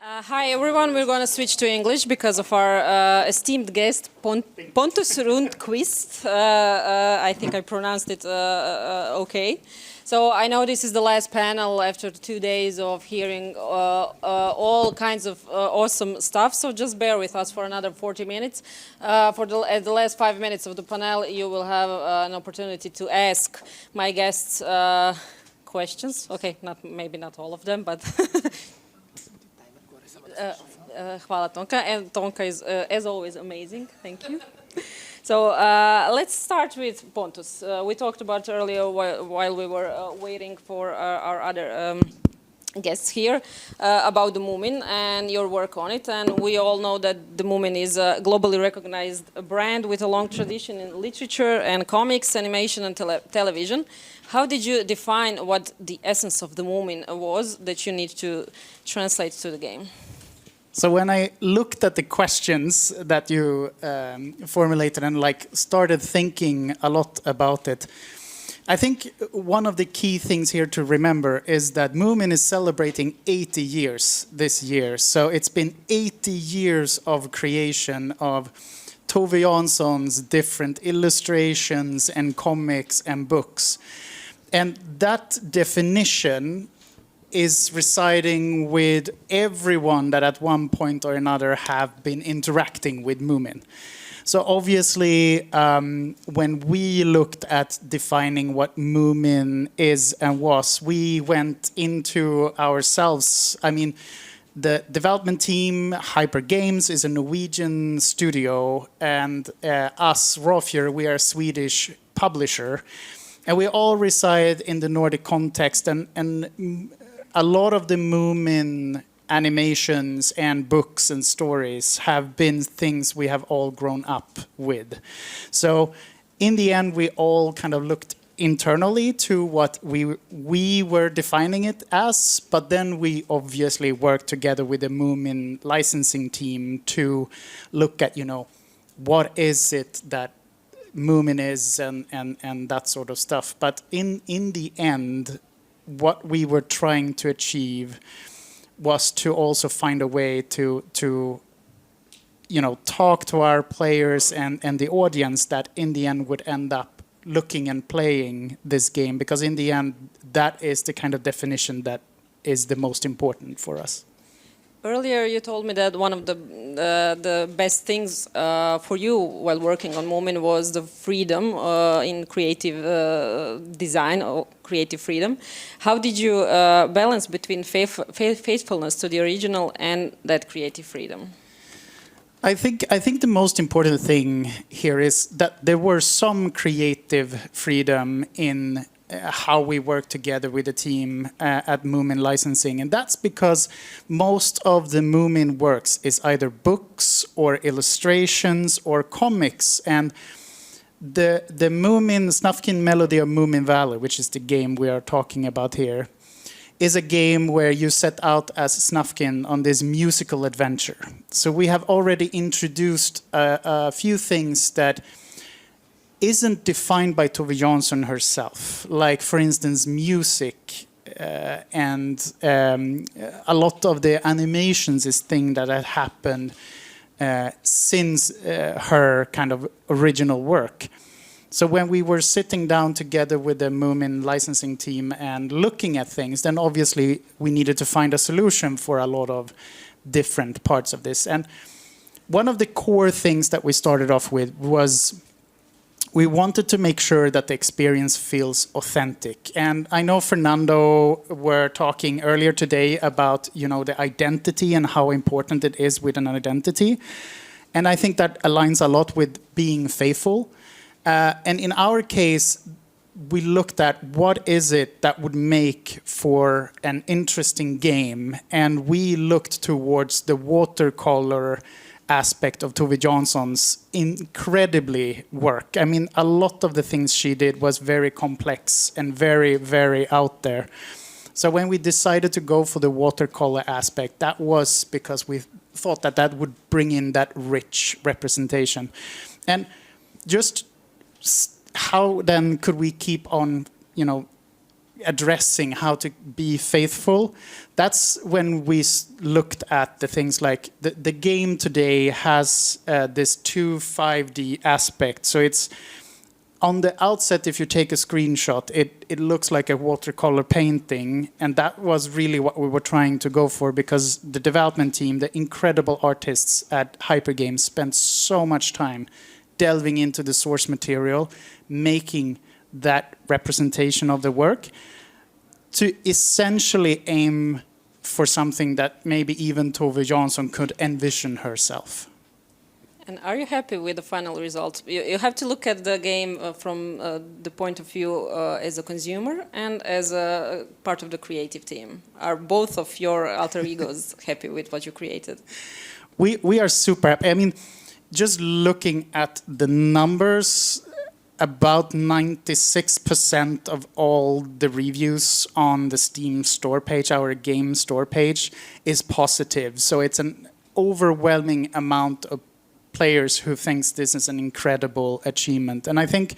Hi everyone, we're going to switch to English because of our esteemed guest Pontus Rundqvist. I think I pronounced it okay. So I know this is the last panel after 2 days of hearing all kinds of awesome stuff, so just bear with us for another 40 minutes. For the last 5 minutes of the panel, you will have an opportunity to ask my guests questions. Okay, maybe not all of them, but... Hvala Tonka, and Tonka is as always amazing. Thank you. So let's start with Pontus. We talked about earlier while we were waiting for our other guests here about the Moomin and your work on it. And we all know that the Moomin is a globally recognized brand with a long tradition in literature and comics, animation and television. How did you define what the essence of the Moomin was that you need to translate to the game? So when I looked at the questions that you formulated and started thinking a lot about it, I think one of the key things here to remember is that Moomin is celebrating 80 years this year. So it's been 80 years of creation of Tove Jansson's different illustrations and comics and books. And that definition is residing with everyone that at one point or another have been interacting with Moomin. So obviously, when we looked at defining what Moomin is and was, we went into ourselves. I mean, the development team, Hyper Games, is a Norwegian studio, and us, Rawfjord, we are a Swedish publisher. And we all reside in the Nordic context, and a lot of the Moomin animations and books and stories have been things we have all grown up with. So in the end, we all kind of looked internally to what we were defining it as, but then we obviously worked together with the Moomin licensing team to look at, what is it that Moomin is and that sort of stuff. But in the end, what we were trying to achieve was to also find a way to talk to our players and the audience that in the end would end up looking and playing this game, because in the end that is the kind of definition that is the most important for us. Earlier you told me that one of the best things for you while working on Moomin was the freedom in creative design or creative freedom. How did you balance between faithfulness to the original and that creative freedom? I think the most important thing here is that there were some creative freedom in how we work together with the team at Moomin Licensing. And that's because most of the Moomin works is either books or illustrations or comics. And the Moomin Snufkin Melody of Moomin Valley, which is the game we are talking about here, is a game where you set out as Snufkin on this musical adventure. So we have already introduced a few things that isn't defined by Tove Jansson herself, like, for instance, music and a lot of the animations is thing that had happened since her kind of original work. So when we were sitting down together with the Moomin licensing team and looking at things, then obviously we needed to find a solution for a lot of different parts of this. And one of the core things that we started off with was we wanted to make sure that the experience feels authentic. And I know Fernando were talking earlier today about, the identity and how important it is with an identity. And I think that aligns a lot with being faithful. And in our case, we looked at what is it that would make for an interesting game. And we looked towards the watercolor aspect of Tove Jansson's incredibly work. I mean, a lot of the things she did was very complex and very, very out there. So when we decided to go for the watercolor aspect, that was because we thought that that would bring in that rich representation. And just how then could we keep on, addressing how to be faithful, that's when we looked at the things like the game today has this 5D aspect. So it's on the outset, if you take a screenshot, it looks like a watercolor painting, and that was really what we were trying to go for, because the development team, the incredible artists at Hypergames, spent so much time delving into the source material, making that representation of the work to essentially aim for something that maybe even Tove Jansson could envision herself. And are you happy with the final result? You have to look at the game from the point of view as a consumer and as a part of the creative team. Are both of your alter egos happy with what you created? We are super happy. I mean, just looking at the numbers, about 96% of all the reviews on the Steam store page, our game store page, is positive. So it's an overwhelming amount of players who thinks this is an incredible achievement. And I think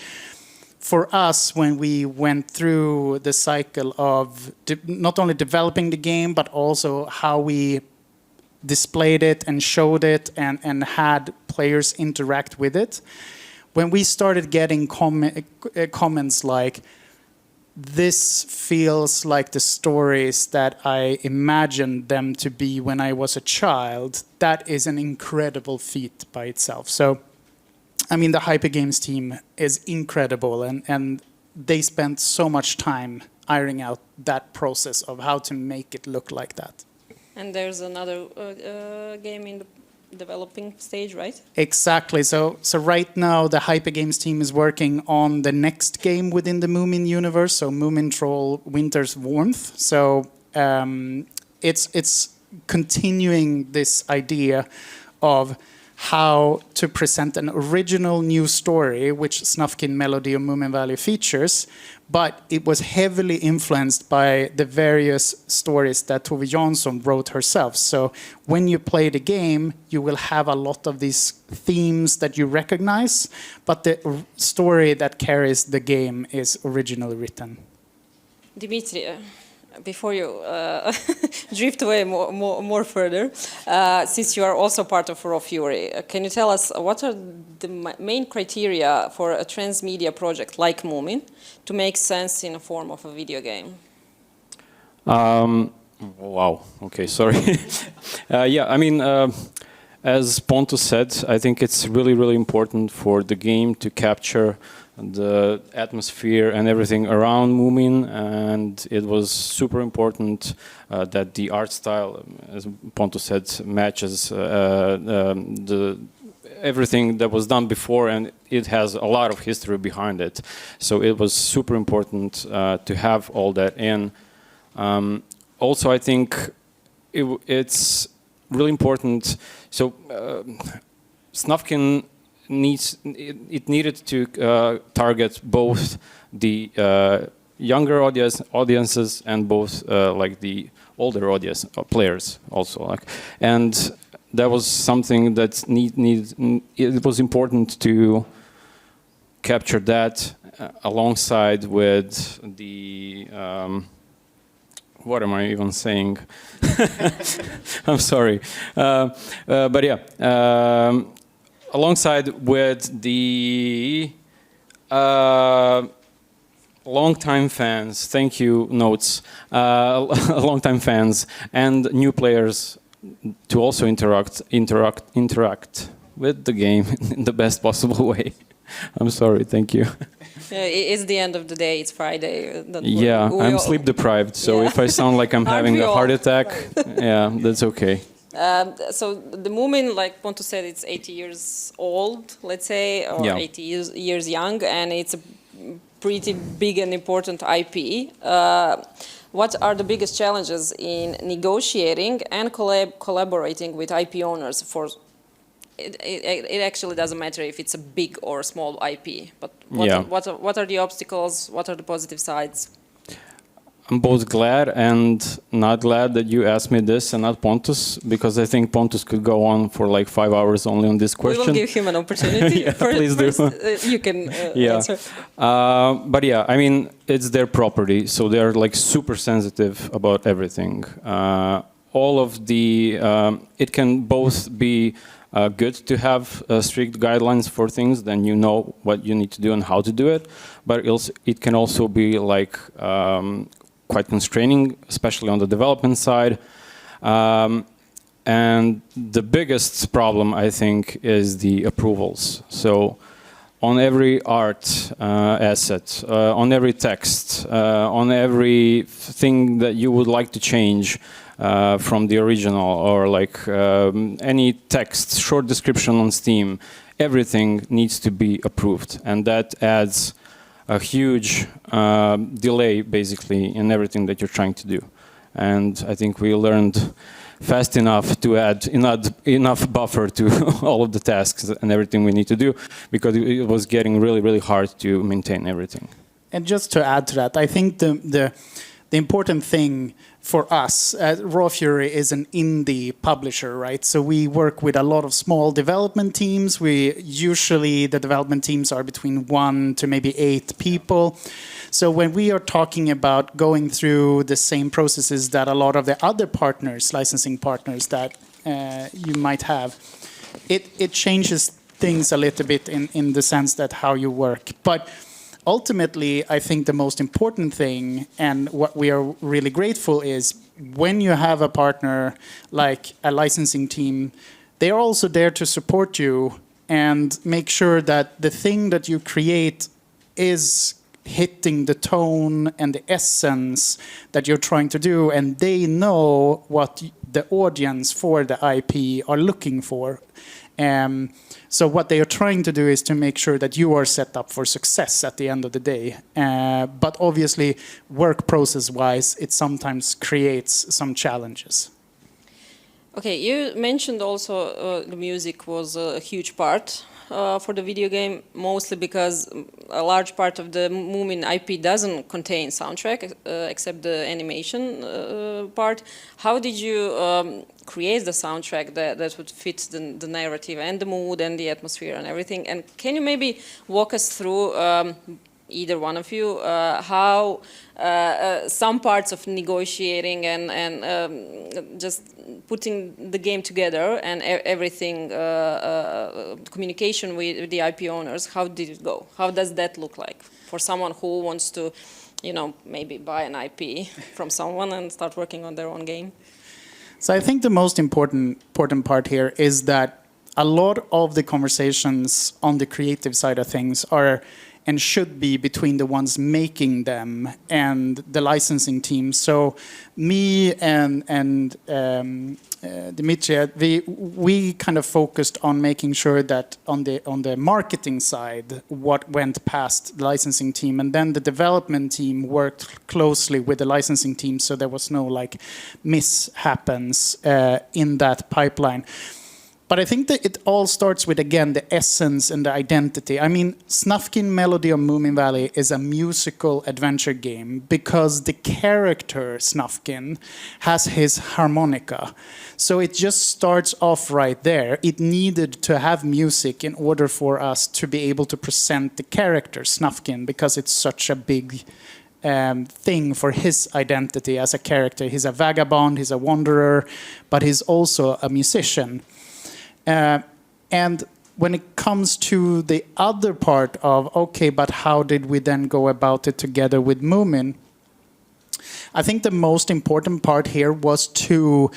for us, when we went through the cycle of not only developing the game, but also how we displayed it and showed it and had players interact with it, when we started getting comments like, this feels like the stories that I imagined them to be when I was a child, that is an incredible feat by itself. So, I mean, the Hypergames team is incredible, and they spent so much time ironing out that process of how to make it look like that. And there's another game in the developing stage, right? Exactly. So right now the Hypergames team is working on the next game within the Moomin universe, so Moomin Troll Winter's Warmth. So it's continuing this idea of how to present an original new story, which Snufkin Melody of Moomin Valley features, but it was heavily influenced by the various stories that Tove Jansson wrote herself. So when you play the game, you will have a lot of these themes that you recognize, but the story that carries the game is originally written. Dimitri, before you drift away more further, since you are also part of Raw Fury, can you tell us what are the main criteria for a transmedia project like Moomin to make sense in a form of a video game? Wow. Okay, sorry. Yeah, I mean, as Pontus said, I think it's really, really important for the game to capture the atmosphere and everything around Moomin, and it was super important that the art style, as Pontus said, matches everything that was done before, and it has a lot of history behind it. So it was super important to have all that in. Also, I think it's really important. So Snufkin needed to target both the younger audiences and both like the older audience players also, like, and that was something that it was important to capture that alongside with the what am I even saying? I'm sorry, but yeah. Alongside with the long-time fans, thank you, Notes, long-time fans and new players to also interact with the game in the best possible way. I'm sorry, thank you. It's the end of the day, it's Friday. Yeah, I'm sleep deprived, so if I sound like I'm having a heart attack, yeah, that's okay. So the Moomin, like Pontus said, it's 80 years old, let's say, or 80 years young, and it's a pretty big and important IP. What are the biggest challenges in negotiating and collaborating with IP owners? It actually doesn't matter if it's a big or a small IP, but what are the obstacles? What are the positive sides? I'm both glad and not glad that you asked me this and not Pontus, because I think Pontus could go on for like 5 hours only on this question. We will give him an opportunity. Yeah, please do. You can Yeah. answer. But yeah, I mean, it's their property, so they're like super sensitive about everything. All of the, it can both be good to have strict guidelines for things, then you know what you need to do and how to do it, but it can also be like quite constraining, especially on the development side. And the biggest problem, I think, is the approvals. So on every art asset, on every text, on every thing that you would like to change from the original, or like any text, short description on Steam, everything needs to be approved. And that adds a huge delay, basically, in everything that you're trying to do. And I think we learned fast enough to add enough buffer to all of the tasks and everything we need to do, because it was getting really, really hard to maintain everything. And just to add to that, I think the important thing for us, Raw Fury is an indie publisher, right? So we work with a lot of small development teams. Usually the development teams are between 1 to maybe 8 people. So when we are talking about going through the same processes that a lot of the other partners, licensing partners that you might have, it changes things a little bit in the sense that how you work. But ultimately, I think the most important thing, and what we are really grateful, is when you have a partner like a licensing team, they are also there to support you and make sure that the thing that you create is hitting the tone and the essence that you're trying to do, and they know what the audience for the IP are looking for. So what they are trying to do is to make sure that you are set up for success at the end of the day. But obviously, work process-wise, it sometimes creates some challenges. Okay, you mentioned also the music was a huge part for the video game, mostly because a large part of the Moomin IP doesn't contain soundtrack, except the animation part. How did you create the soundtrack that would fit the narrative and the mood and the atmosphere and everything? And can you maybe walk us through, either one of you, how some parts of negotiating and just putting the game together and everything, communication with the IP owners, how did it go? How does that look like for someone who wants to, you know, maybe buy an IP from someone and start working on their own game? So I think the most important part here is that a lot of the conversations on the creative side of things are and should be between the ones making them and the licensing team. So me and Dimitri, we kind of focused on making sure that on the marketing side, what went past the licensing team, and then the development team worked closely with the licensing team, so there was no like mishaps in that pipeline. But I think that it all starts with, again, the essence and the identity. I mean, Snufkin Melody of Moomin Valley is a musical adventure game because the character Snufkin has his harmonica. So it just starts off right there. It needed to have music in order for us to be able to present the character Snufkin, because it's such a big thing for his identity as a character. He's a vagabond, he's a wanderer, but he's also a musician. And when it comes to the other part of, okay, but how did we then go about it together with Moomin? I think the most important part here was to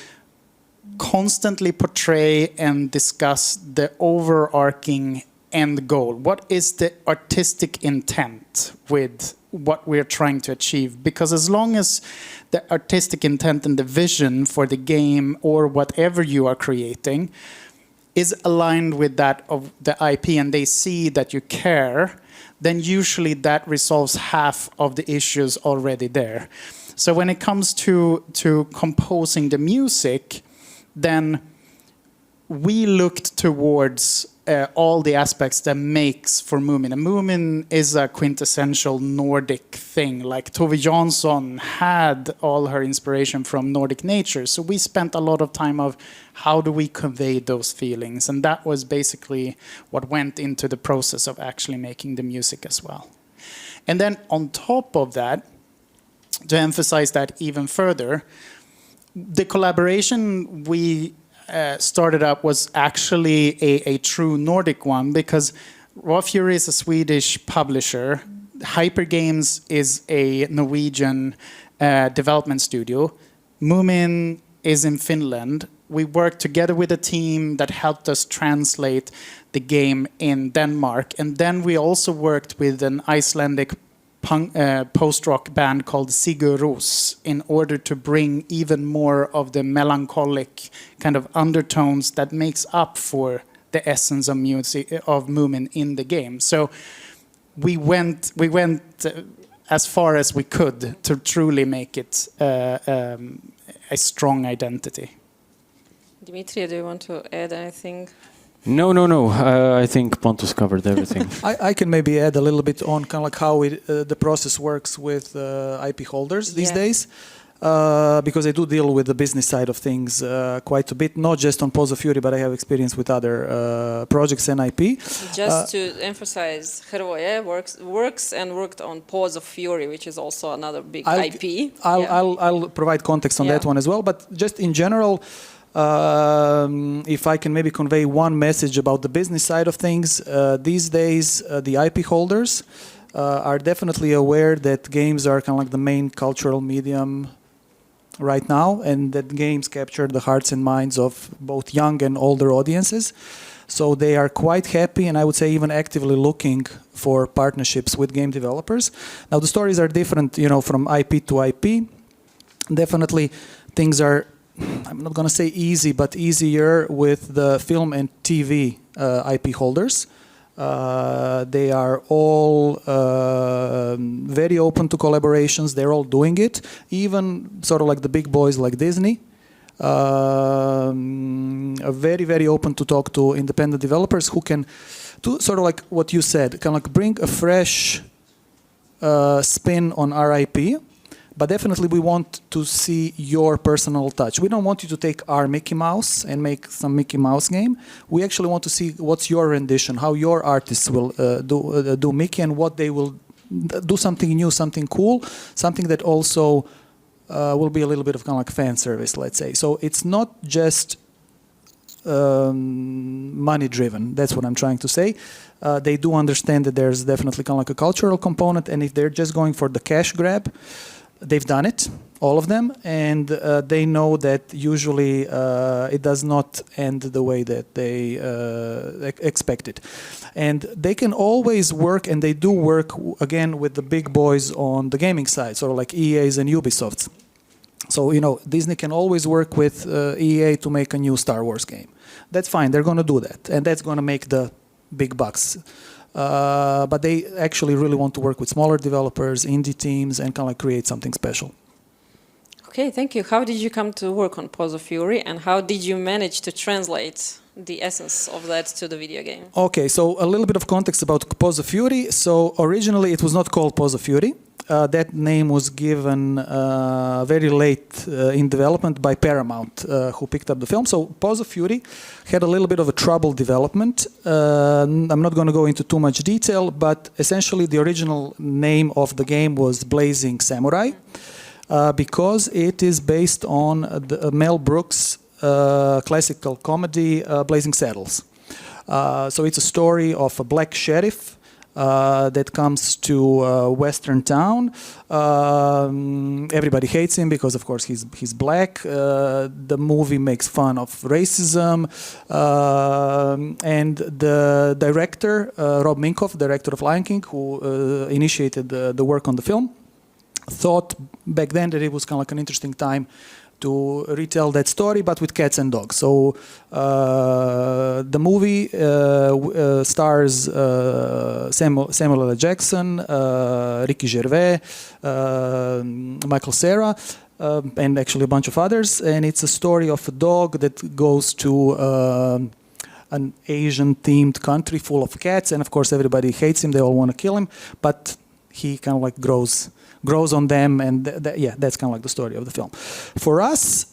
constantly portray and discuss the overarching end goal. What is the artistic intent with what we're trying to achieve? Because as long as the artistic intent and the vision for the game or whatever you are creating is aligned with that of the IP, and they see that you care, then usually that resolves half of the issues already there. So when it comes to composing the music, then we looked towards all the aspects that makes for Moomin. And Moomin is a quintessential Nordic thing. Like Tove Jansson had all her inspiration from Nordic nature. So we spent a lot of time of how do we convey those feelings. And that was basically what went into the process of actually making the music as well. And then on top of that, to emphasize that even further, the collaboration we started up was actually a true Nordic one, because Raw Fury is a Swedish publisher. Hypergames is a Norwegian development studio. Moomin is in Finland. We worked together with a team that helped us translate the game in Denmark. And then we also worked with an Icelandic post-rock band called Sigur Rós in order to bring even more of the melancholic kind of undertones that makes up for the essence of music of Moomin in the game. So we went as far as we could to truly make it a strong identity. Dimitri, do you want to add anything? No. I think Pontus covered everything. I can maybe add a little bit on kind of like how the process works with IP holders these days. Because I do deal with the business side of things quite a bit, not just on Paws of Fury, but I have experience with other projects and IP. Just to emphasize, Hrvoje worked on Paws of Fury, which is also another big IP. I'll provide context on that one as well, but just in general, if I can maybe convey one message about the business side of things, these days the IP holders are definitely aware that games are kind of like the main cultural medium right now, and that games capture the hearts and minds of both young and older audiences. So they are quite happy, and I would say even actively looking for partnerships with game developers. Now the stories are different, from IP to IP. Definitely things are, I'm not going to say easy, but easier with the film and TV IP holders. They are all very open to collaborations. They're all doing it. Even sort of like the big boys like Disney are very, very open to talk to independent developers who can do sort of like what you said, kind of like bring a fresh spin on our IP. But definitely we want to see your personal touch. We don't want you to take our Mickey Mouse and make some Mickey Mouse game. We actually want to see what's your rendition, how your artists will do Mickey, and what they will do, something new, something cool, something that also will be a little bit of kind of like fan service, let's say. So it's not just money driven. That's what I'm trying to say. They do understand that there's definitely kind of like a cultural component, and if they're just going for the cash grab, they've done it, all of them, and they know that usually it does not end the way that they expect it. And they can always work, and they do work, again, with the big boys on the gaming side, sort of like EA's and Ubisoft's. So, Disney can always work with EA to make a new Star Wars game. That's fine, they're going to do that, and that's going to make the big bucks. But they actually really want to work with smaller developers, indie teams, and kind of like create something special. Okay, thank you. How did you come to work on Paws of Fury, and how did you manage to translate the essence of that to the video game? Okay, so a little bit of context about Paws of Fury. So originally it was not called Paws of Fury. That name was given very late in development by Paramount, who picked up the film. So Paws of Fury had a little bit of a troubled development. I'm not going to go into too much detail, but essentially the original name of the game was Blazing Samurai, because it is based on the Mel Brooks classical comedy Blazing Saddles. So it's a story of a black sheriff that comes to a western town. Everybody hates him because, of course, he's black. The movie makes fun of racism, and the director, Rob Minkoff, director of Lion King, who initiated the work on the film, thought back then that it was kind of like an interesting time to retell that story, but with cats and dogs. So the movie stars Samuel L. Jackson, Ricky Gervais, Michael Cera, and actually a bunch of others. And it's a story of a dog that goes to an Asian-themed country full of cats, and of course everybody hates him. They all want to kill him, but he kind of like grows on them, and yeah, that's kind of like the story of the film. For us,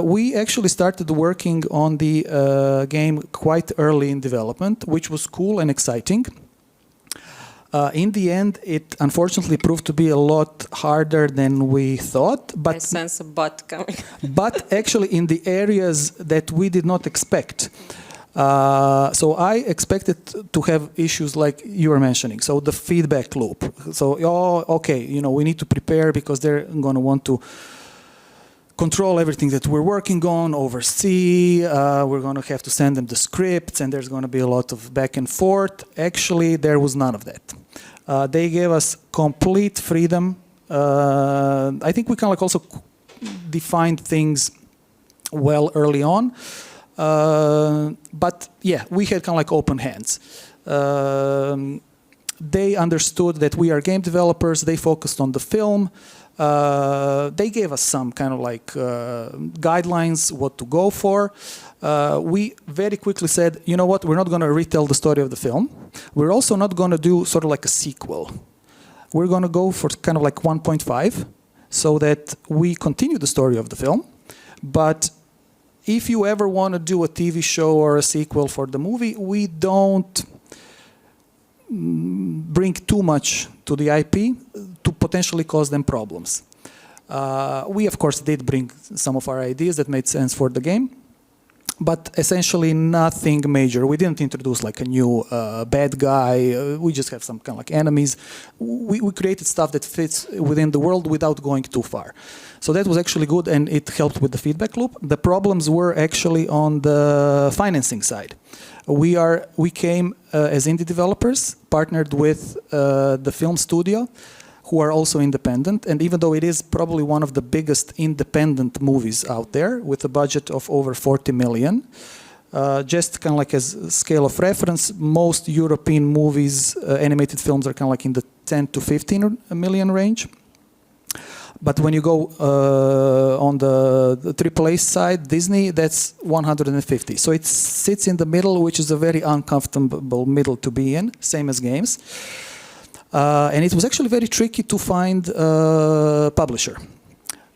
we actually started working on the game quite early in development, which was cool and exciting. In the end, it unfortunately proved to be a lot harder than we thought. But I sense a butt coming. but actually in the areas that we did not expect. So I expected to have issues like you were mentioning. So the feedback loop. So, okay, we need to prepare because they're going to want to control everything that we're working on, oversee. We're going to have to send them the scripts, and there's going to be a lot of back and forth. Actually, there was none of that. They gave us complete freedom. I think we kind of like also defined things well early on. But yeah, we had kind of like open hands. They understood that we are game developers. They focused on the film. They gave us some kind of like guidelines what to go for. We very quickly said, you know what, we're not going to retell the story of the film. We're also not going to do sort of like a sequel. We're going to go for kind of like 1.5 so that we continue the story of the film. But if you ever want to do a TV show or a sequel for the movie, we don't bring too much to the IP to potentially cause them problems. We, of course, did bring some of our ideas that made sense for the game, but essentially nothing major. We didn't introduce like a new bad guy. We just have some kind of like enemies. We created stuff that fits within the world without going too far. So that was actually good, and it helped with the feedback loop. The problems were actually on the financing side. We came as indie developers, partnered with the film studio, who are also independent. And even though it is probably one of the biggest independent movies out there, with a budget of over 40 million, just kind of like as a scale of reference, most European movies, animated films, are kind of like in the 10 to 15 million range. But when you go on the AAA side, Disney, that's 150. So it sits in the middle, which is a very uncomfortable middle to be in, same as games. And it was actually very tricky to find a publisher.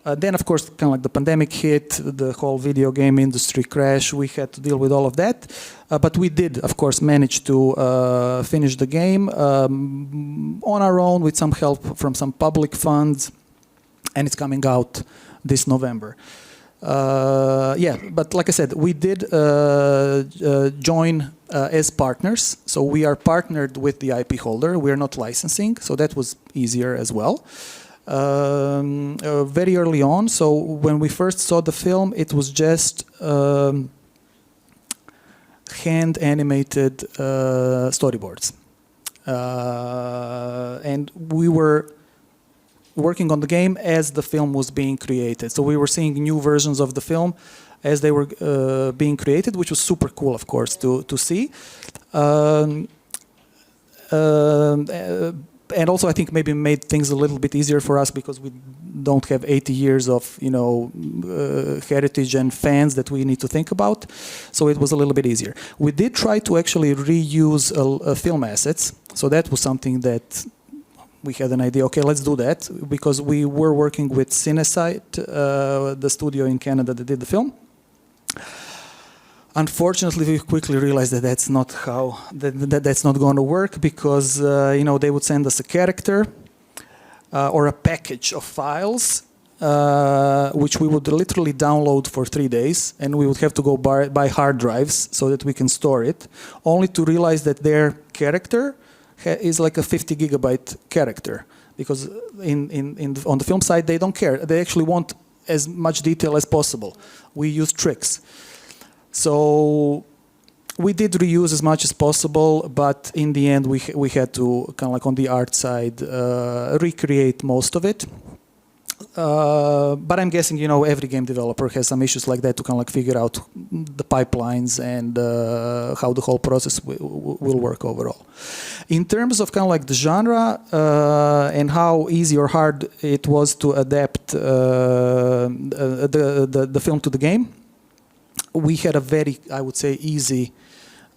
Then, of course, kind of like the pandemic hit, the whole video game industry crash. We had to deal with all of that. But we did, of course, manage to finish the game on our own with some help from some public funds. And it's coming out this November. Yeah, but like I said, we did join as partners. So we are partnered with the IP holder. We are not licensing, so that was easier as well. Very early on, so when we first saw the film, it was just hand-animated storyboards. And we were working on the game as the film was being created. So we were seeing new versions of the film as they were being created, which was super cool, of course, to see. And also, I think maybe made things a little bit easier for us because we don't have 80 years of heritage and fans that we need to think about. So it was a little bit easier. We did try to actually reuse film assets. So that was something that we had an idea, okay, let's do that, because we were working with Cinesite, the studio in Canada that did the film. Unfortunately, we quickly realized that that's not how, that's not going to work, because they would send us a character or a package of files, which we would literally download for 3 days, and we would have to go buy hard drives so that we can store it, only to realize that their character is like a 50 gigabyte character, because on the film side they don't care. They actually want as much detail as possible. We use tricks. So we did reuse as much as possible, but in the end we had to kind of like on the art side recreate most of it. But I'm guessing every game developer has some issues like that to kind of like figure out the pipelines and how the whole process will work overall. In terms of kind of like the genre and how easy or hard it was to adapt the film to the game, we had a very, I would say, easy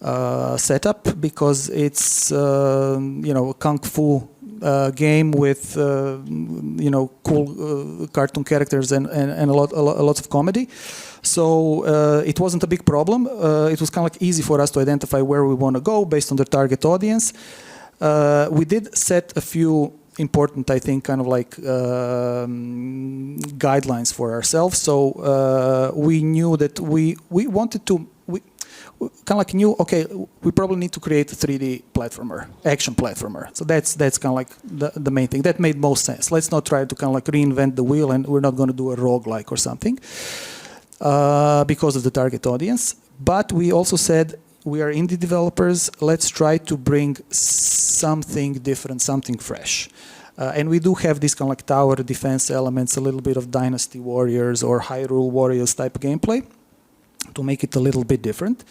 setup, because it's a kung fu game with cool cartoon characters and a lot of comedy. So it wasn't a big problem. It was kind of like easy for us to identify where we want to go based on the target audience. We did set a few important, I think, kind of like guidelines for ourselves. So we knew that we wanted to, we kind of like knew, okay, we probably need to create a 3D platformer, action platformer. So that's kind of like the main thing. That made most sense. Let's not try to kind of like reinvent the wheel, and we're not going to do a roguelike or something because of the target audience. But we also said, we are indie developers, let's try to bring something different, something fresh. And we do have this kind of like tower defense elements, a little bit of Dynasty Warriors or Hyrule Warriors type gameplay to make it a little bit different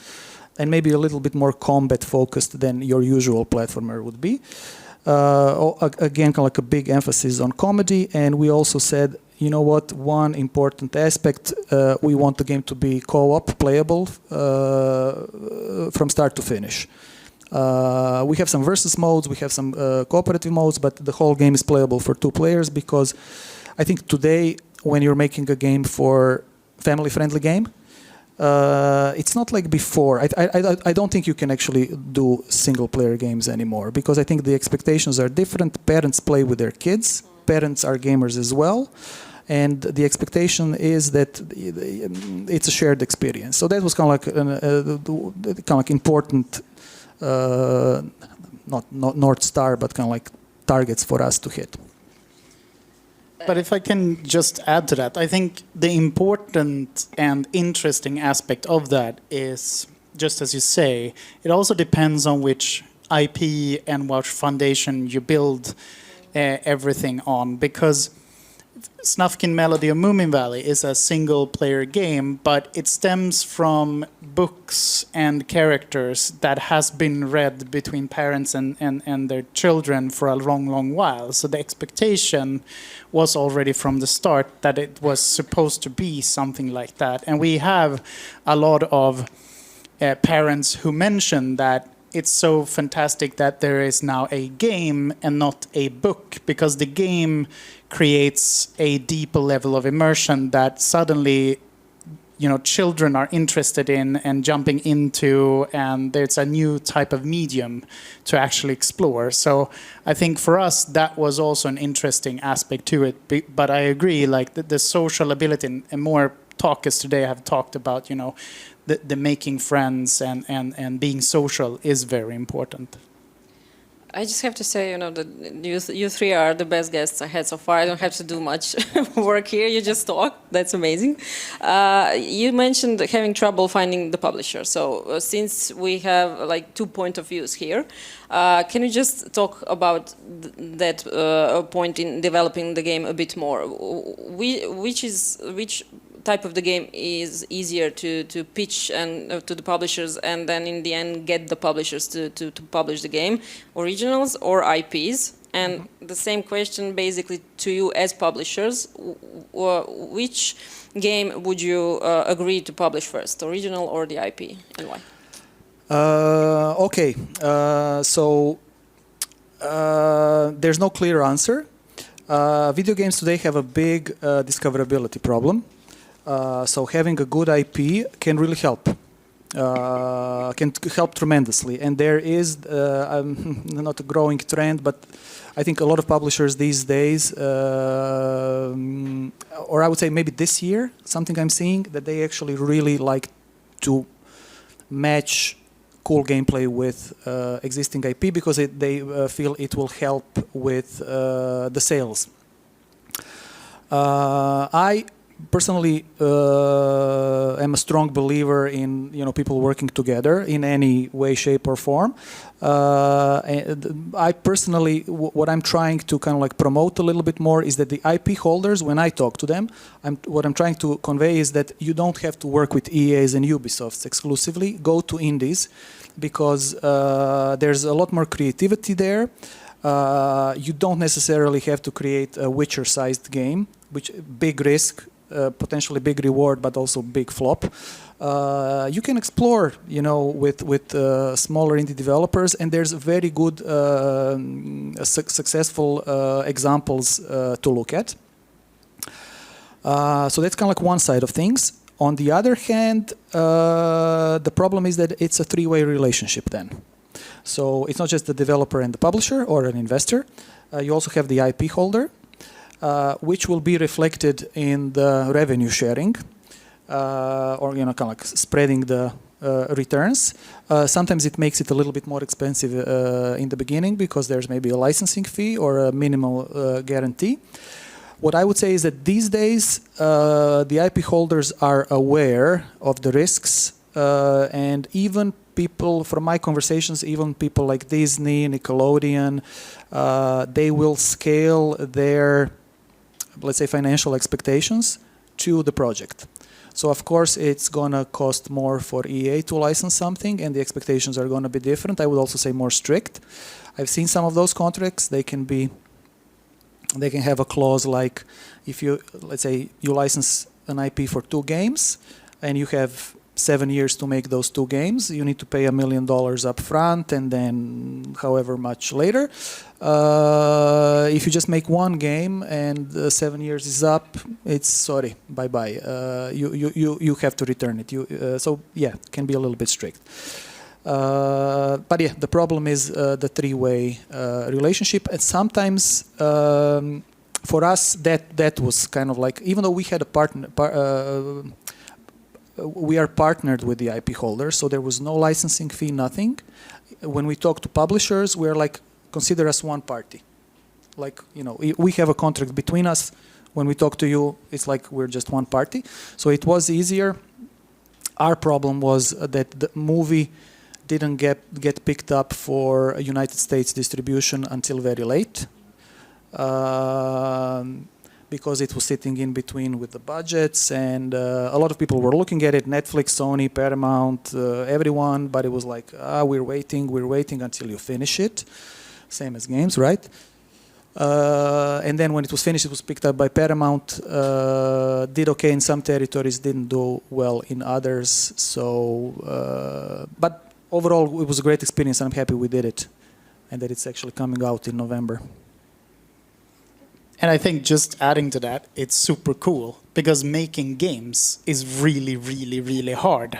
and maybe a little bit more combat focused than your usual platformer would be. Again, kind of like a big emphasis on comedy, and we also said, you know what, one important aspect, we want the game to be co-op playable from start to finish. We have some versus modes, we have some cooperative modes, but the whole game is playable for 2 players, because I think today, when you're making a game for family-friendly game, it's not like before. I don't think you can actually do single-player games anymore, because I think the expectations are different. Parents play with their kids. Parents are gamers as well. And the expectation is that it's a shared experience. So that was kind of like important, not North Star, but kind of like targets for us to hit. But if I can just add to that, I think the important and interesting aspect of that is, just as you say, it also depends on which IP and what foundation you build everything on. Because Snufkin Melody of Moomin Valley is a single-player game, but it stems from books and characters that has been read between parents and their children for a long, long while. So the expectation was already from the start that it was supposed to be something like that. And we have a lot of parents who mention that it's so fantastic that there is now a game and not a book, because the game creates a deeper level of immersion that suddenly, children are interested in and jumping into, and there's a new type of medium to actually explore. So I think for us, that was also an interesting aspect to it. But I agree, like the social ability, and more talkers today have talked about, the making friends and being social is very important. I just have to say, that you 3 are the best guests I had so far. I don't have to do much work here. You just talk. That's amazing. You mentioned having trouble finding the publisher. So since we have like 2 points of views here, can you just talk about that point in developing the game a bit more? Which type of the game is easier to pitch and to the publishers, and then in the end get the publishers to publish the game, originals or IPs? And the same question basically to you as publishers, which game would you agree to publish first, original or the IP, and why? Okay, so there's no clear answer. Video games today have a big discoverability problem. So having a good IP can really help, can help tremendously. And there is not a growing trend, but I think a lot of publishers these days, or I would say maybe this year, something I'm seeing, that they actually really like to match cool gameplay with existing IP, because they feel it will help with the sales. I personally am a strong believer in people working together in any way, shape or form. And I personally, what I'm trying to kind of like promote a little bit more is that the IP holders, when I talk to them, what I'm trying to convey is that you don't have to work with EAs and Ubisofts exclusively. Go to indies, because there's a lot more creativity there. You don't necessarily have to create a Witcher-sized game, which big risk, potentially big reward, but also big flop. You can explore, with smaller indie developers, and there's very good, successful examples to look at. So that's kind of like one side of things. On the other hand, the problem is that it's a three-way relationship then. So it's not just the developer and the publisher or an investor. You also have the IP holder, which will be reflected in the revenue sharing, or kind of like spreading the returns. Sometimes it makes it a little bit more expensive in the beginning because there's maybe a licensing fee or a minimal guarantee. What I would say is that these days the IP holders are aware of the risks, and even people, from my conversations, even people like Disney, Nickelodeon, they will scale their, let's say, financial expectations to the project. So of course it's gonna cost more for EA to license something, and the expectations are gonna be different. I would also say more strict. I've seen some of those contracts. They can have a clause like, if you, let's say, you license an IP for 2 games, and you have 7 years to make those 2 games, you need to pay $1 million up front and then however much later. If you just make 1 game and 7 years is up, it's sorry, bye-bye. You have to return it. So yeah, it can be a little bit strict. But yeah, the problem is the three-way relationship, and sometimes for us that was kind of like, even though we had a partner. We are partnered with the IP holder, so there was no licensing fee, nothing. When we talk to publishers, we're like, consider us one party. Like, we have a contract between us. When we talk to you, it's like we're just one party. So it was easier. Our problem was that the movie didn't get picked up for a United States distribution until very late. Because it was sitting in between with the budgets, and a lot of people were looking at it, Netflix, Sony, Paramount, everyone, but it was like, we're waiting until you finish it. Same as games, right? And then when it was finished, it was picked up by Paramount, did okay in some territories, didn't do well in others. So, but overall, it was a great experience, and I'm happy we did it, and that it's actually coming out in November. And I think just adding to that, it's super cool because making games is really, really, really hard.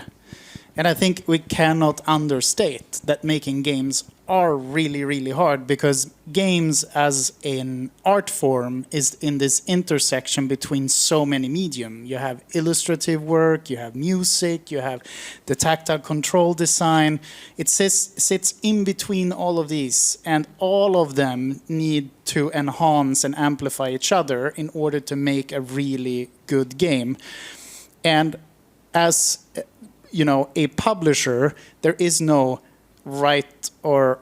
And I think we cannot understate that making games are really, really hard, because games as an art form is in this intersection between so many medium. You have illustrative work, you have music, you have the tactile control design. It sits in between all of these, and all of them need to enhance and amplify each other in order to make a really good game. And as a publisher, there is no right or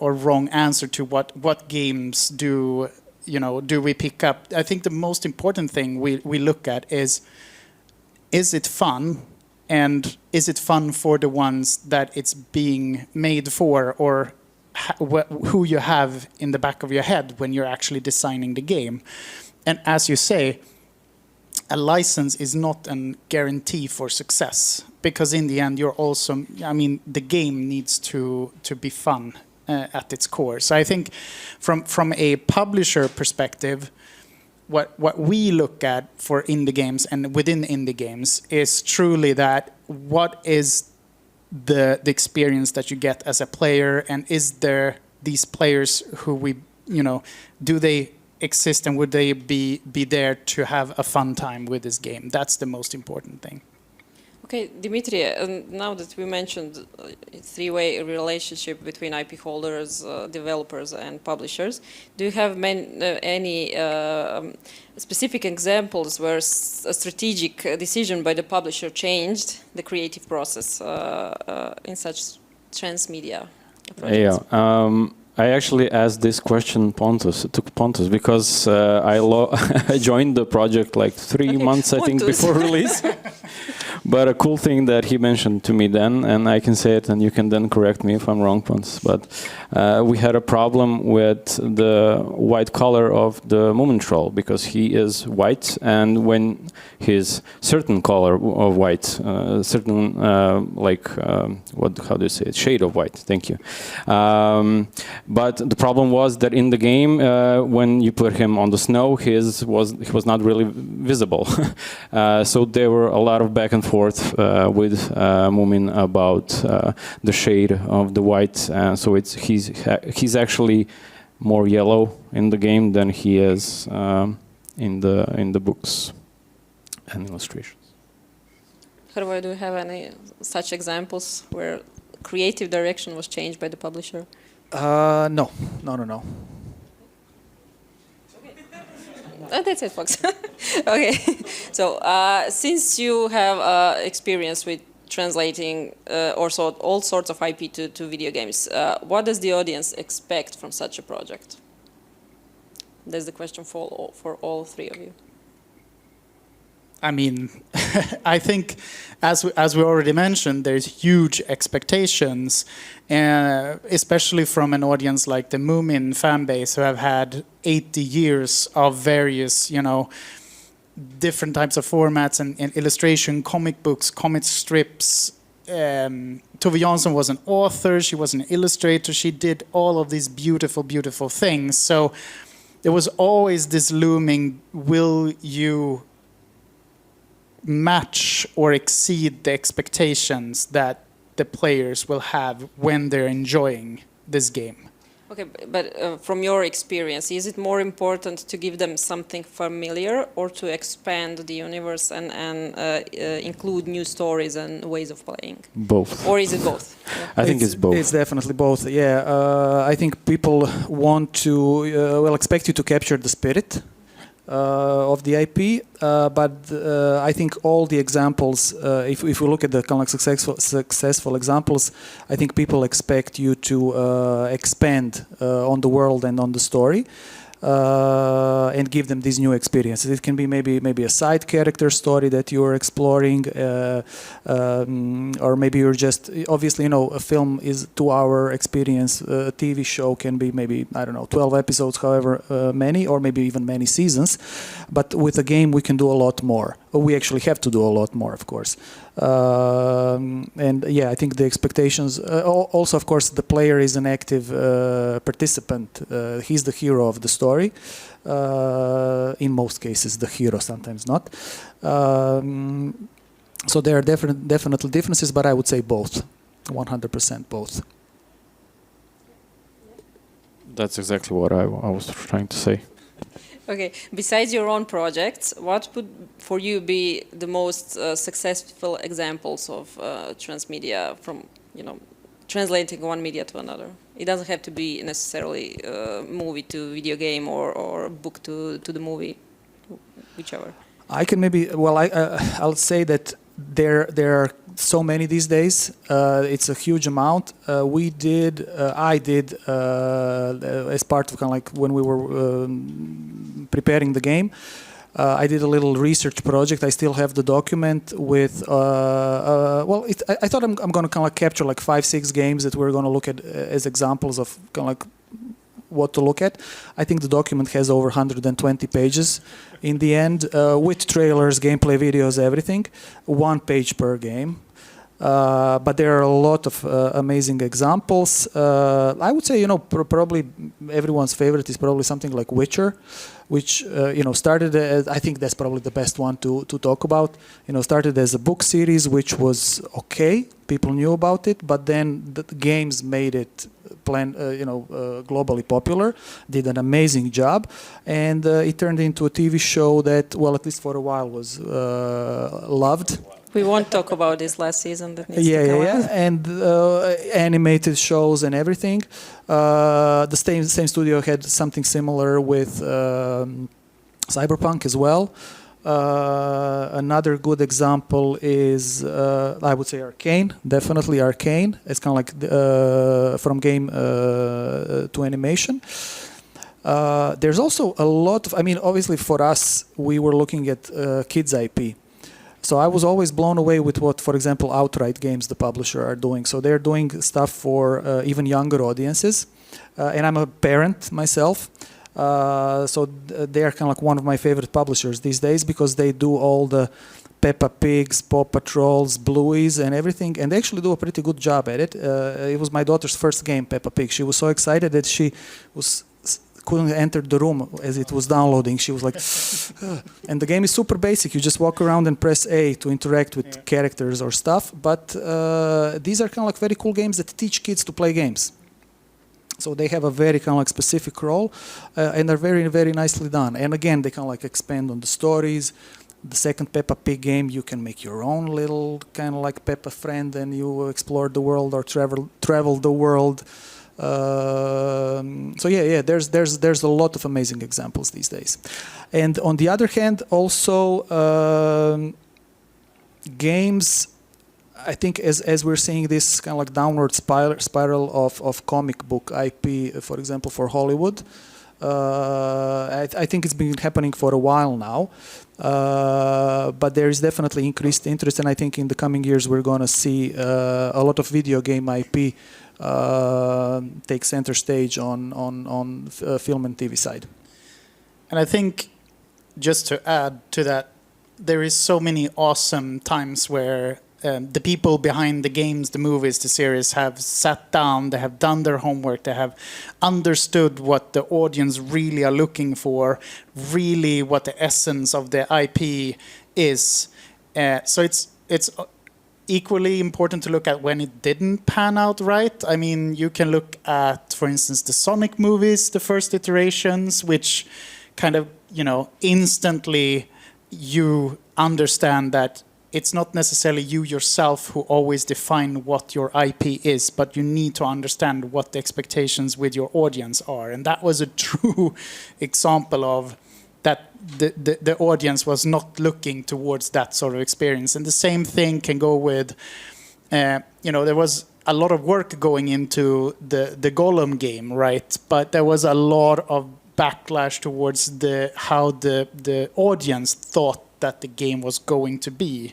wrong answer to what games do we pick up. I think the most important thing we look at is it fun, and is it fun for the ones that it's being made for, or who you have in the back of your head when you're actually designing the game. And as you say, a license is not a guarantee for success, because in the end, the game needs to be fun at its core. So I think from a publisher perspective, what we look at for indie games and within indie games is truly that what is the experience that you get as a player, and is there these players who do they exist, and would they be there to have a fun time with this game? That's the most important thing. Okay, Dimitri, now that we mentioned three-way relationship between IP holders, developers, and publishers, do you have any specific examples where a strategic decision by the publisher changed the creative process in such transmedia projects? Yeah. I actually asked this question to Pontus because I joined the project like 3 months, I think, before release. But a cool thing that he mentioned to me then, and I can say it, and you can then correct me if I'm wrong, Pontus, but we had a problem with the white color of the Moomin troll because he is white, and when his certain color of white, certain how do you say it? Shade of white. Thank you. But the problem was that in the game, when you put him on the snow, he was not really visible. So there were a lot of back and forth with Moomin about the shade of the white. So he's actually more yellow in the game than he is in the books and illustrations. Hrvoje, do you have any such examples where creative direction was changed by the publisher? No. That's it, folks. Okay. So, since you have experience with translating all sorts of IP to video games, what does the audience expect from such a project? That's the question for all three of you. I mean, I think, as we already mentioned, there's huge expectations, especially from an audience like the Moomin fan base, who have had 80 years of various, different types of formats and illustration, comic books, comic strips. Tove Jansson was an author, she was an illustrator, she did all of these beautiful, beautiful things. So there was always this looming, will you match or exceed the expectations that the players will have when they're enjoying this game? Okay, but from your experience, is it more important to give them something familiar or to expand the universe and include new stories and ways of playing? Both. Or is it both? Yeah. I think it's both. It's definitely both, yeah. I think people want to, expect you to capture the spirit of the IP, but I think all the examples, if we look at the kind of successful examples, I think people expect you to expand on the world and on the story. And give them these new experiences. It can be maybe a side character story that you're exploring, or maybe you're just obviously a film is 2-hour experience. A TV show can be maybe 12 episodes, however many, or maybe even many seasons. But with a game, we can do a lot more. We actually have to do a lot more, of course. And yeah, I think the expectations. Also, of course, the player is an active participant. He's the hero of the story. In most cases, the hero, sometimes not. So there are definitely differences, but I would say both, 100% both. That's exactly what I was trying to say. Okay, besides your own projects, what would for you be the most successful examples of transmedia from, translating one media to another? It doesn't have to be necessarily movie to video game or book to the movie, whichever. I can I'll say that there are so many these days. It's a huge amount. I did as part of when we were preparing the game. I did a little research project. I still have the document with. I thought I'm going to capture 5-6 games that we're going to look at as examples of what to look at. I think the document has over 120 pages in the end, with trailers, gameplay videos, everything. 1 page per game. But there are a lot of amazing examples. I would say, probably everyone's favorite is probably something like Witcher, which, started as, I think that's probably the best one to talk about. Started as a book series, which was okay. People knew about it, but then the games made it globally popular, did an amazing job, and it turned into a TV show that, at least for a while, was loved. We won't talk about this last season. That needs to come out. And animated shows and everything. The same studio had something similar with Cyberpunk as well. Another good example is, I would say, Arcane. Definitely Arcane. It's kind of like from game to animation. There's also a lot of, obviously for us, we were looking at kids IP. So I was always blown away with what, for example, Outright Games, the publisher, are doing. So they're doing stuff for even younger audiences. And I'm a parent myself. So they are kind of like one of my favorite publishers these days because they do all the Peppa Pigs, Paw Patrols, Blueys, and everything, and they actually do a pretty good job at it. It was my daughter's first game, Peppa Pig. She was so excited that she couldn't enter the room as it was downloading. She was like, and the game is super basic. You just walk around and press A to interact with characters or stuff. But these are kind of like very cool games that teach kids to play games. So they have a very kind of like specific role, and are very, very nicely done. And again, they kind of like expand on the stories. The second Peppa Pig game, you can make your own little kind of like Peppa friend, and you explore the world or travel the world. So yeah, there's a lot of amazing examples these days. And on the other hand, also games. I think as we're seeing this kind of like downward spiral of comic book IP, for example, for Hollywood. I think it's been happening for a while now, but there is definitely increased interest, and I think in the coming years we're going to see a lot of video game IP take center stage on film and TV side. And I think, just to add to that, there is so many awesome times where the people behind the games, the movies, the series have sat down, they have done their homework, they have understood what the audience really are looking for, really what the essence of the IP is. So it's equally important to look at when it didn't pan out right. I mean, you can look at, for instance, the Sonic movies, the first iterations, which kind of, instantly you understand that it's not necessarily you yourself who always define what your IP is, but you need to understand what the expectations with your audience are. And that was a true example of that the audience was not looking towards that sort of experience. And the same thing can go with, there was a lot of work going into the Gollum game, right? But there was a lot of backlash towards how the audience thought that the game was going to be.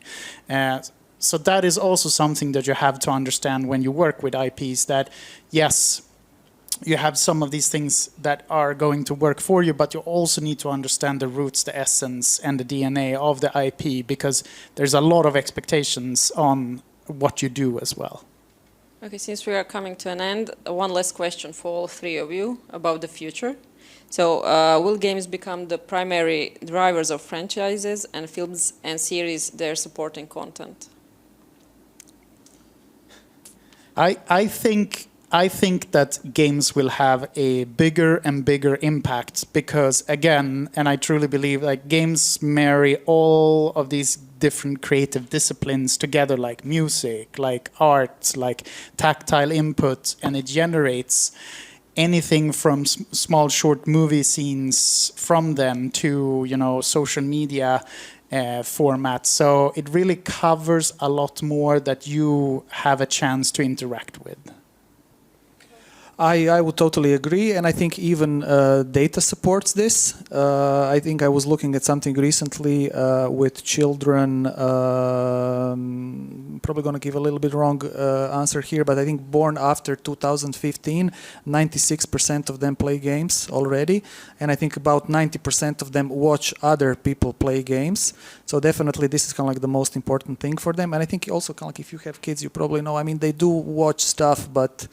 So that is also something that you have to understand when you work with IPs, that yes, you have some of these things that are going to work for you, but you also need to understand the roots, the essence, and the DNA of the IP, because there's a lot of expectations on what you do as well. Okay, since we are coming to an end, one last question for all three of you about the future. So, will games become the primary drivers of franchises and films and series they're supporting content? I think that games will have a bigger and bigger impact because, again, and I truly believe, like, games marry all of these different creative disciplines together, like music, like art, like tactile input, and it generates anything from small short movie scenes from them to social media formats. So it really covers a lot more that you have a chance to interact with. I would totally agree, and I think even data supports this. I think I was looking at something recently with children, probably going to give a little bit wrong answer here, but I think born after 2015, 96% of them play games already, and I think about 90% of them watch other people play games. So definitely this is kind of like the most important thing for them, and I think also kind of like if you have kids, you probably know, I mean, they do watch stuff, but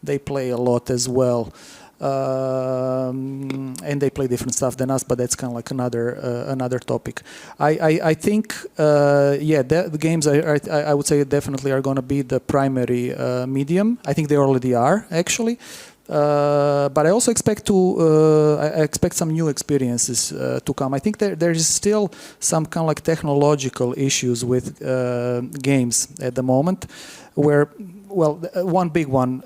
they play a lot as well, and they play different stuff than us. But that's kind of like another topic. I think the games I would say definitely are going to be the primary medium. I think they already are actually. But I also expect some new experiences to come. I think there is still some kind of like technological issues with games at the moment, where, well, one big one,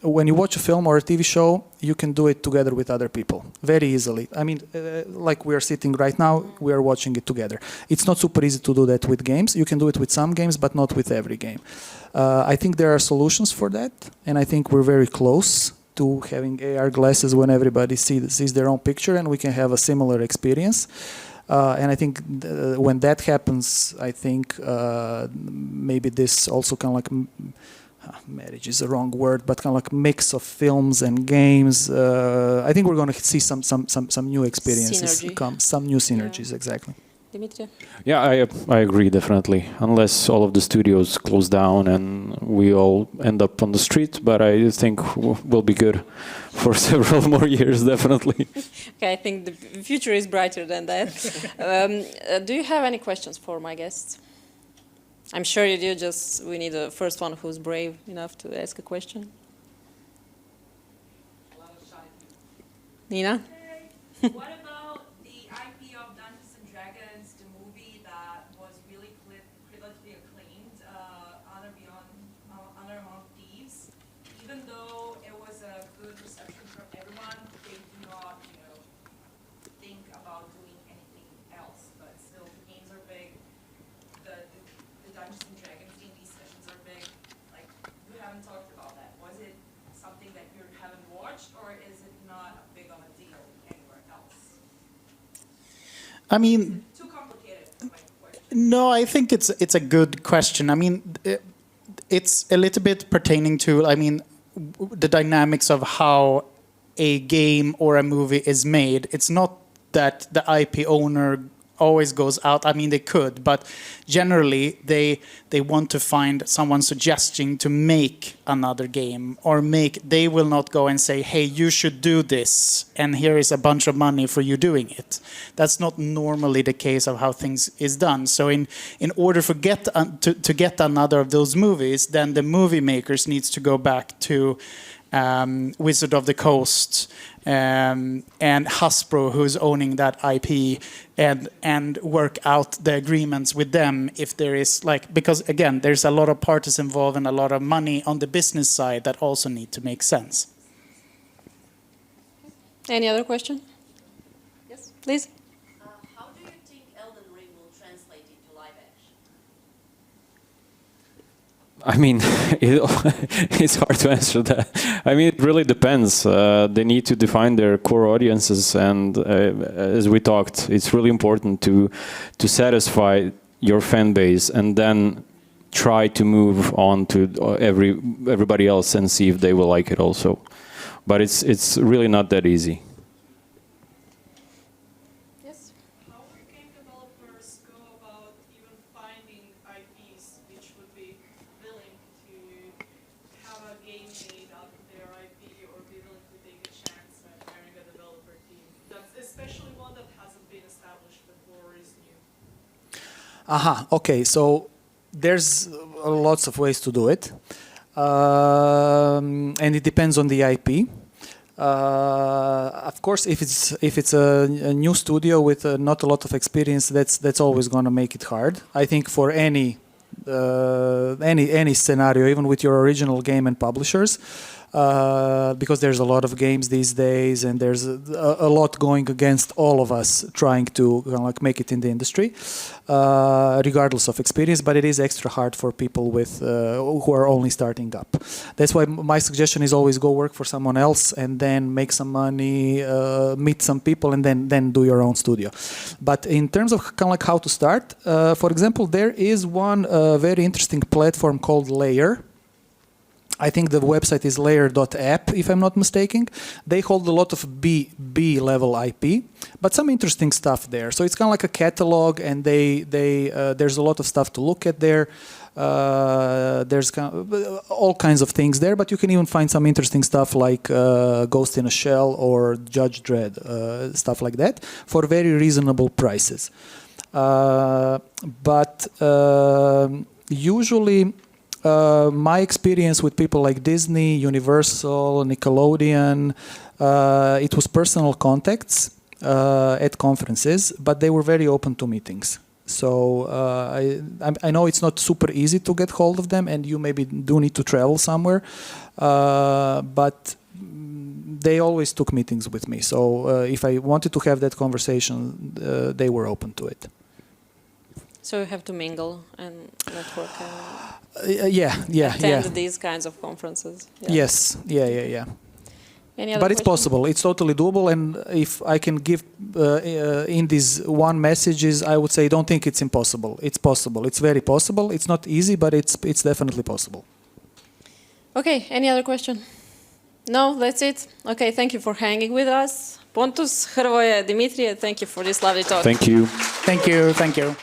when you watch a film or a TV show, you can do it together with other people very easily. I mean, like we are sitting right now, we are watching it together. It's not super easy to do that with games. You can do it with some games, but not with every game. I think there are solutions for that, and I think we're very close to having AR glasses when everybody sees their own picture, and we can have a similar experience. And I think when that happens, I think maybe this also kind of like marriage is the wrong word, but kind of like mix of films and games. I think we're going to see some new experiences Synergy. come, some new synergies. Exactly. Dimitri? Yeah, I agree definitely. Unless all of the studios close down and we all end up on the street, but I think we'll be good for several more years, definitely. Okay, I think the future is brighter than that. Do you have any questions for my guests? I'm sure you do. Just we need a first one who's brave enough to ask a question. Nina? What about the IP of Dungeons and Dragons, the movie that was really critically acclaimed, Honor Among Thieves? Even though it was a good reception from everyone, they do not, think about doing anything else. But still, the games are big. The Dungeons and Dragons D&D sessions are big. Like, we haven't talked about that. Was it something that you haven't watched, or is it not big of a deal anywhere else? I mean, Too complicated for my question. no, I think it's a good question. I mean, it's a little bit pertaining to, I mean, the dynamics of how a game or a movie is made. It's not that the IP owner always goes out. I mean, they could, but generally they want to find someone suggesting to make another game, or they will not go and say, hey, you should do this and here is a bunch of money for you doing it. That's not normally the case of how things is done. So in order to get another of those movies, then the movie makers needs to go back to Wizard of the Coast and Hasbro, who's owning that IP, and work out the agreements with them if there is because again, there's a lot of parties involved and a lot of money on the business side that also need to make sense. Any other question? Yes, please. How do you think Elden Ring will translate into live action? I mean, it's hard to answer that. I mean, it really depends. They need to define their core audiences, and as we talked, it's really important to satisfy your fan base, and then try to move on to everybody else and see if they will like it also. But it's really not that easy. Yes. How would game developers go about even finding IPs which would be willing to have a game made out of their IP, or be willing to take a chance at hiring a developer team? That's especially one that hasn't been established before or is new. Okay, so there's lots of ways to do it. And it depends on the IP. Of course, if it's a new studio with not a lot of experience, that's always going to make it hard. I think for any scenario, even with your original game and publishers, because there's a lot of games these days, and there's a lot going against all of us trying to make it in the industry, regardless of experience. But it is extra hard for people who are only starting up. That's why my suggestion is always go work for someone else and then make some money, meet some people, and then do your own studio. But in terms of how to start, for example, there is one very interesting platform called Layer. I think the website is layer.app, if I'm not mistaken. They hold a lot of B level IP, but some interesting stuff there. So it's kind of like a catalog, and there's a lot of stuff to look at there. There's all kinds of things there, but you can even find some interesting stuff like Ghost in a Shell or Judge Dredd, stuff like that, for very reasonable prices. But usually, my experience with people like Disney, Universal, Nickelodeon, it was personal contacts at conferences, but they were very open to meetings. So I know it's not super easy to get hold of them, and you maybe do need to travel somewhere, but they always took meetings with me. So if I wanted to have that conversation, they were open to it. So you have to mingle and network and attend these kinds of conferences. Yeah. Yes. Yeah. Any other But it's question? possible. It's totally doable. And if I can give in these one messages, I would say don't think it's impossible. It's possible. It's very possible. It's not easy, but it's definitely possible. Okay, any other question? No, that's it. Okay, thank you for hanging with us. Pontus, Hrvoje, Dimitrije, thank you for this lovely talk. Thank you. Thank you. Thank you.